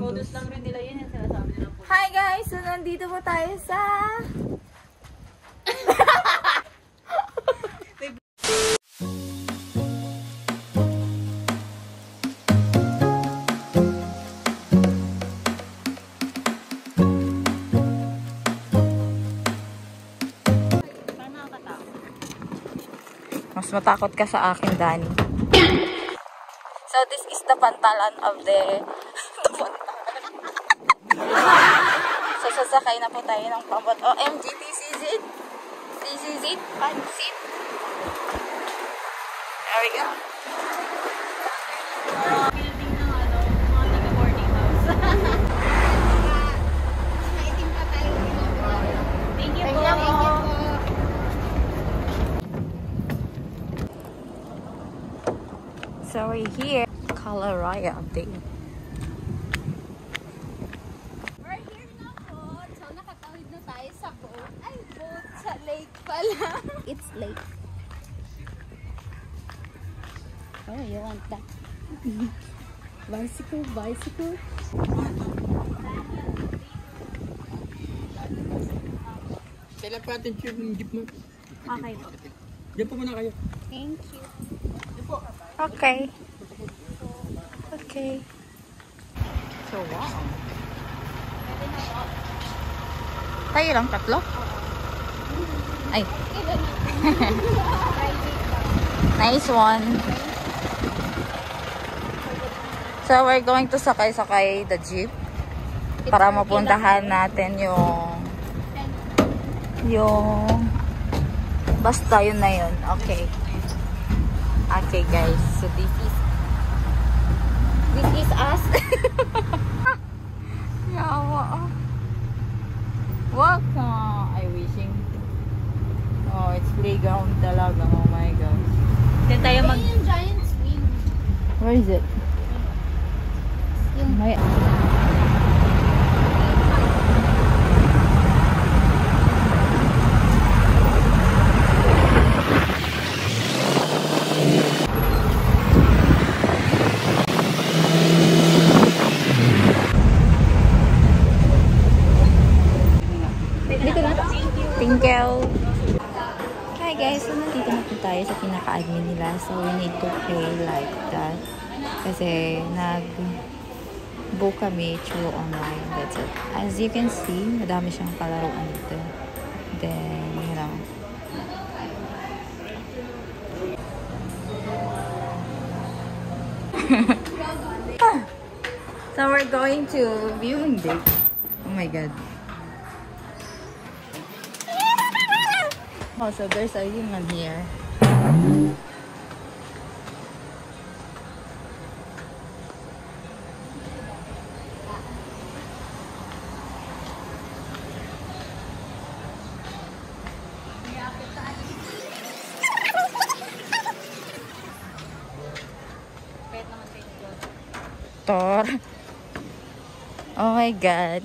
Bonus lang rin nila yun yung sinasabi nila po. Hi guys! So nandito po tayo sa... Mas matakot ka sa akin, Dani. So this is the pantalan of the So sasakay na po tayo ng pambot. OMG, this is it. This is it. Pansit. There we go. Building ng ano, mga taga-boarding house. Nakaitim pa tayo. Thank you po. So we're here. Kalaraya update. We're here na po. So nakatawid na tayo sa boat. Ay, boat sa lake pala. It's lake. Oh, you want that? Bicycle, bicycle. Kailan pa natin yung jeep mo? Okay po. Diyan po muna kayo. Thank you. Okay. Okay. So wow. Tayo lang, tatlo? Ay. Nice one. So we're going to sakay-sakay the jeep para mapuntahan natin yung basta yun na yun. Okay. Okay guys, so this is us. Yawa. Wag na. I wishing. Oh, it's playground talaga. Oh my gosh. Then tayo mag... Yung giant swing. Where is it? Yung... My... Thank you. Hi guys, so nandito na po tayo sa pinaka-admin nila. So we need to pay like that. Kasi nag-book kami through online. That's it. As you can see, madami siyang palaruan dito. Then, you know. So we're going to viewing day. Oh my god. Oh, so there's a human here. Thor. Oh my god.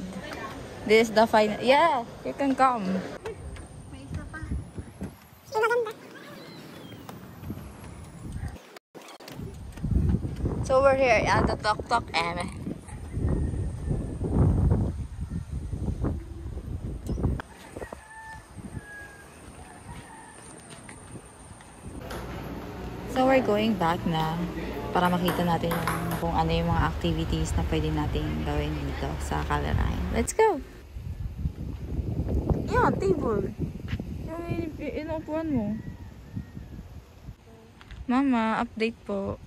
This is the final. Yeah, you can come. So we're here at the Tok Tok M. So we're going back na para makita natin kung ano yung mga activities na pwede natin gawin dito sa Calarine. Let's go! Yeah, table. Yung inupuan mo. Mama, update po.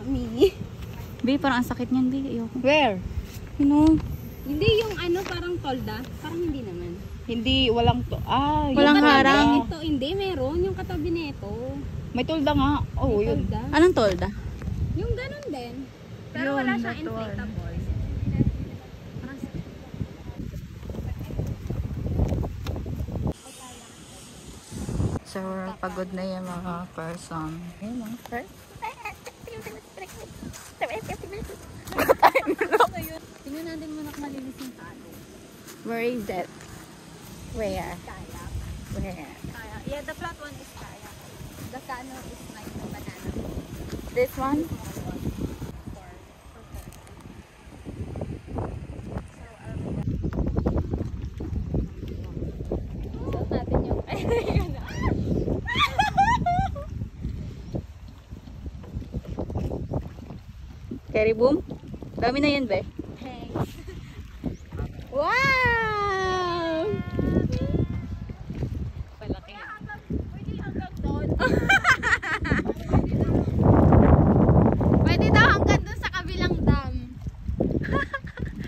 Mini. Bi, parang ang sakit niyan, Bi. Ayoko. Where? Hindi yung ano, parang tolda. Parang hindi naman. Hindi, walang to. Ah, Walang yung harang. tolda. Ito, hindi. Meron. Yung katabi nito. May tolda nga. Oh, May yun. tolda. Anong tolda? Yung ganun din. Pero Yun, wala siyang that one. inflatable. So, pagod na yung mga person. Ayun, mga person. Tingnan natin muna kung malinis yung talo. Where is it? Where? Kayak. Where? Kayak. Yeah, the flat one is kayak. The cano is like the banana. This one? Suot natin yung... Carry boom? Dami na yan, be. Thanks. Wow! Palaki. Pwede hanggang doon. Pwede daw hanggang doon sa kabilang dam.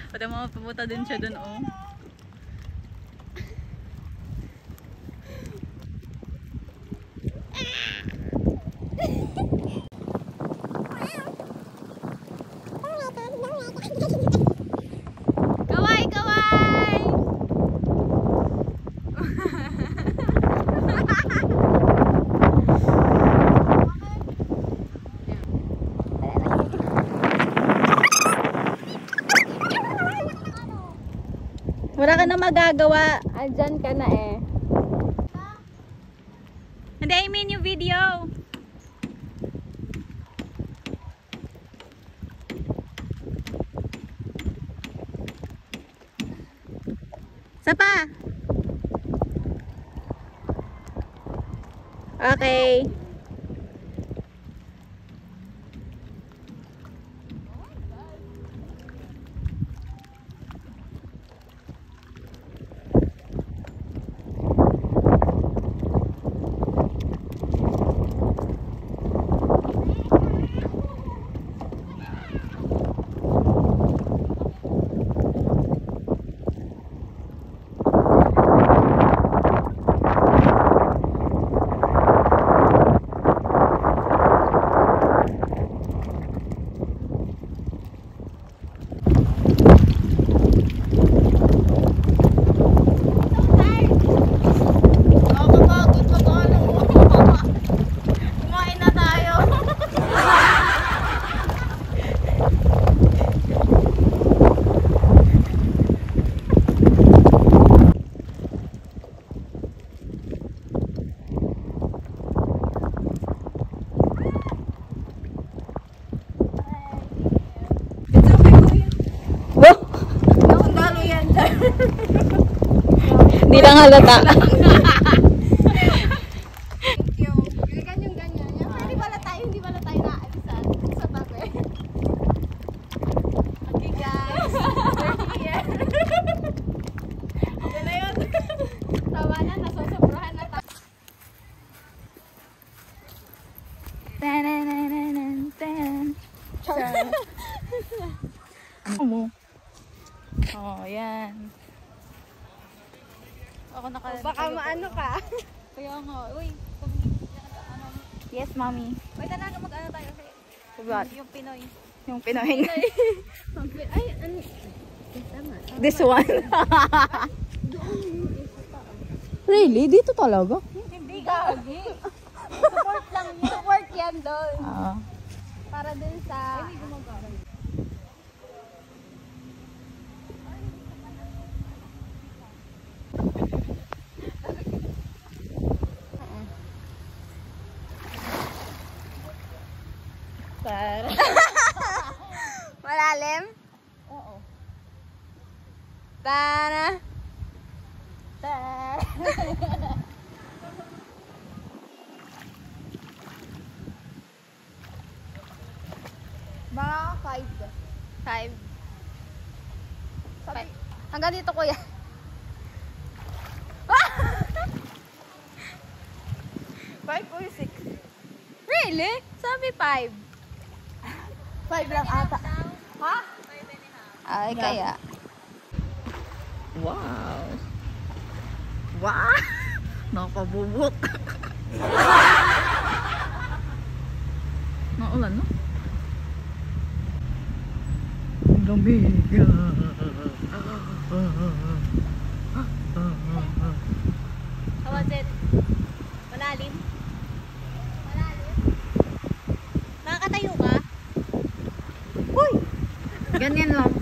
Pwede mo pupunta din siya dun, oh. Kaway, kaway! Wala ka na magagawa. Andyan ka na eh. Hindi, I mean yung video. Isa pa. Okay. Hindi lang halata. Thank you. Yung ganyan. Yung pwede pala tayo, hindi pala tayo naalisan sa tabi. Okay guys, we're here. Okay na yun. Tawa na, nasosobrahan na tayo. Ano mo? Oh, yan. Ako naka... Baka maano ka. Kaya nga. Uy, ano... Yes, mommy. Wait, talaga mag-ano tayo. What? Yung Pinoy. Yung Pinoy. Ay, ano? Tama. This one. Really? Dito talaga? Hindi gagi. Support lang yun. Support yan doon. Ah. Para dun sa... Para. Malalim? Oo. Tara. Mga 5. Hanggang dito, kuya. Really? Sabi 5. 5 lang ata. Ha? Ay, kaya. Wow. Wow. Nakabubot. Naulan, no? Lamig. How was it? Malalim? Malalim? Nakakatayo ka? Ganyan lang.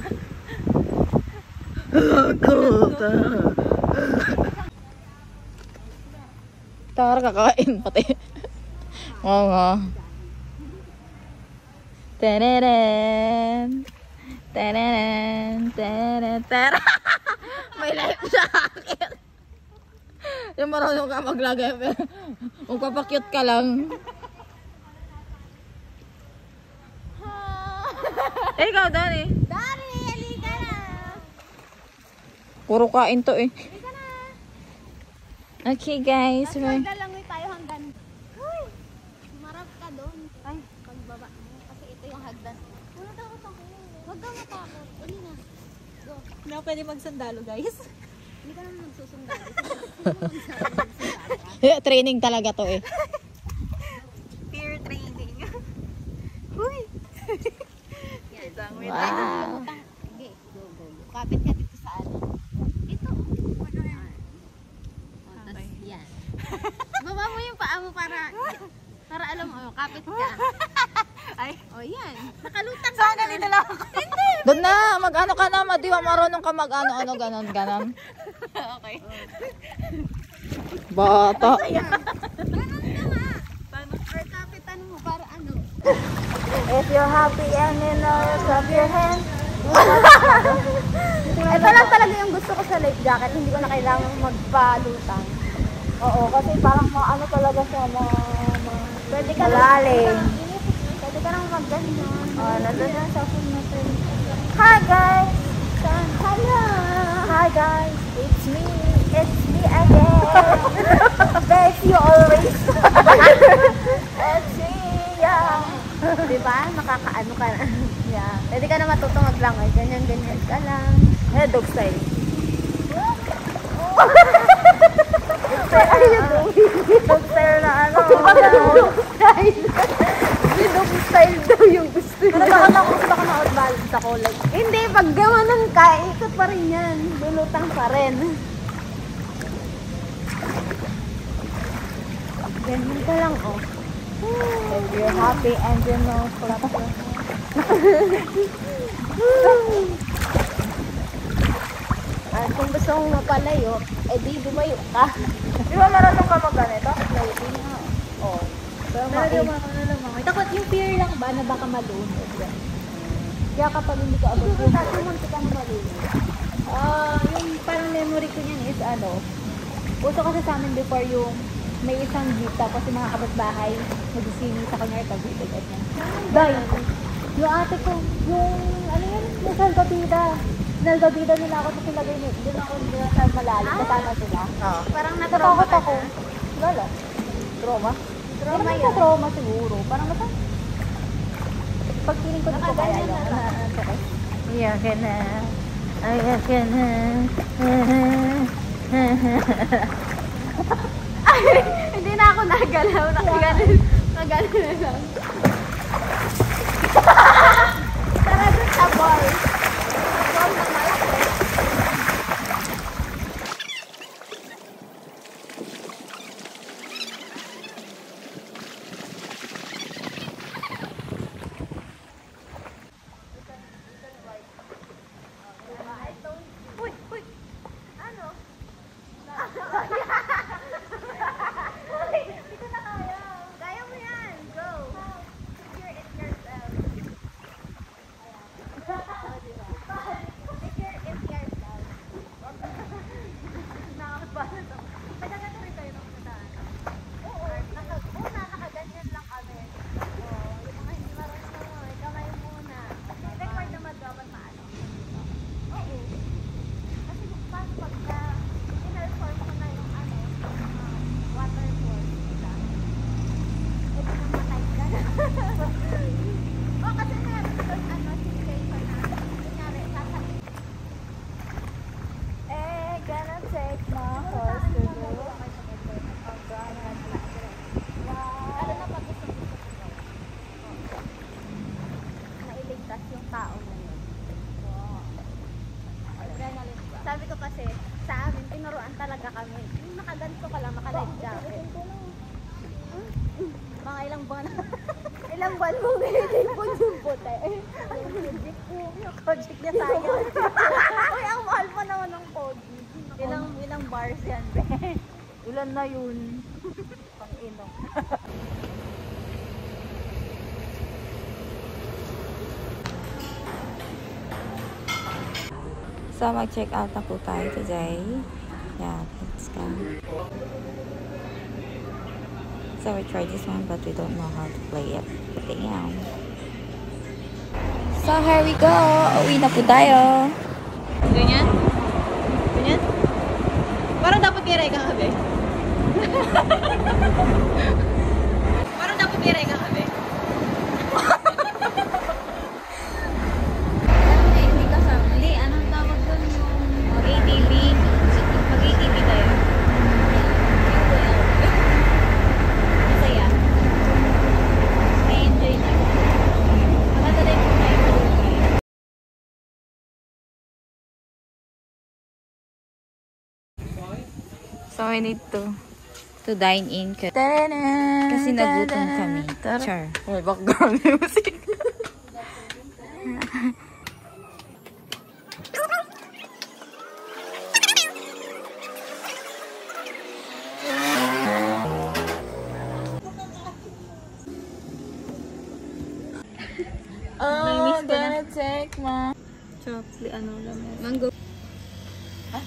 Tara, kakain pati. Oo nga. Tereren. Tereren. Tereren. Tara. May life sa akin. Yung marunong ka maglagay. Kung papakyut ka lang. Eh, ikaw, Dani. Dari, halika na. Puro kain to eh. Halika na. Okay, guys. Magdalangoy tayo hanggang... Uy! Marap ka doon. Ay, pagbaba mo. Kasi ito yung hagdan. Wala daw ako takot. Huwag kang matakot. Uli na. Go. Hindi ako pwede magsandalo, guys. Hindi ka naman magsusundalo. Training talaga to eh. Fear training. Wow. Sige, go, go, go. Kapit ka dito sa ano. Ito. Tapos yan. Baba mo yung paa mo para alam mo, kapit ka. Ay. O yan. Nakalutang ka. Saan ganito lang ako? Hindi. Doon na, mag-ano ka na, madiwa, marunong ka mag-ano, ganon, ganon. Okay. Bata. Ganun ka nga. Or kapitan mo para ano. If you're happy and you know you clap your hands. Ito lang talaga yung gusto ko sa life jacket. Hindi ko na kailangan magpalutang. Oo, kasi parang ano talaga siya, Pwede ka malalim. Pwede ka nang mag-ganyan. Nandun na sa phone natin. Hi guys! Hello! Hi guys! It's me! It's me again! Best you always! It's me! Yeah! Diba? Makakaano ka na. Yeah. Pwede ka na matutong maglangoy. Ganyan-ganyan ka lang. Dog style. Ano yung Dog style na ano? dog style? Dog style daw yung gusto niya. Gusto ko na outbalance ako. Like, Hindi, pag gamanan ka, ikot pa rin yan. Lulutang pa rin. Ganyan ka lang, oh. if you're happy and you know, clap your hands. At kung gusto mong mapalayo, edi lumayo ka. Di ba marunong ka mag-ganito? Maybe nga. Oo. Pero Takot yung fear lang ba na baka malunod? Kaya kapag hindi ka abot, yung munti ka na malunod. yung parang memory ko niyan is uso kasi sa amin before yung may isang jeep tapos yung mga kapatbahay nag-swimming sa kanya pag-ibig at yan. Dahil, yung ate ko, yung yung salgabida nila ako tapos nilagay nila, doon ako nila sa malalim, kasama sila. Parang Natakot natrauma ako. Lala. Trauma? Trauma Hindi yun. naman trauma siguro. Parang pag feeling ko dito kaya Nakaganyan yun. na lang. Iyak ka na. Iyak ka na. Hindi na ako nagalaw. Nakagalan na lang. Tara dun sa ball. Ball na malaki. Kaya mo yan. Go. Figure it yourself. kasi sa amin, tinuruan talaga kami. Yung nakaganto ka lang, naka-life jacket. Mga ilang buwan. Ilang buwan mo pinipon yung puti. Ang project ko. Yung project niya sayang. Uy, ang mahal pa naman ng Pogi. Ilang bars yan, be. Ilan na yun? Pang-inom. So, mag-check out na po tayo today. Yeah, let's go. So, we tried this one, but we don't know how to play it. Damn. So, here we go. Uwi na po tayo. Ganyan? Ganyan? Parang dapat kiray ka kabe. Parang dapat kiray ka kabe. Hindi kasama. Hindi, anong tawag doon yung ATV. Mag-ATV tayo. masaya? May enjoy na. Makadalay po tayo. So, we need to dine in. Kasi nagutom kami. Char. May background music. Oh, gonna take my Chocolate, ano lang. Mango. Ah,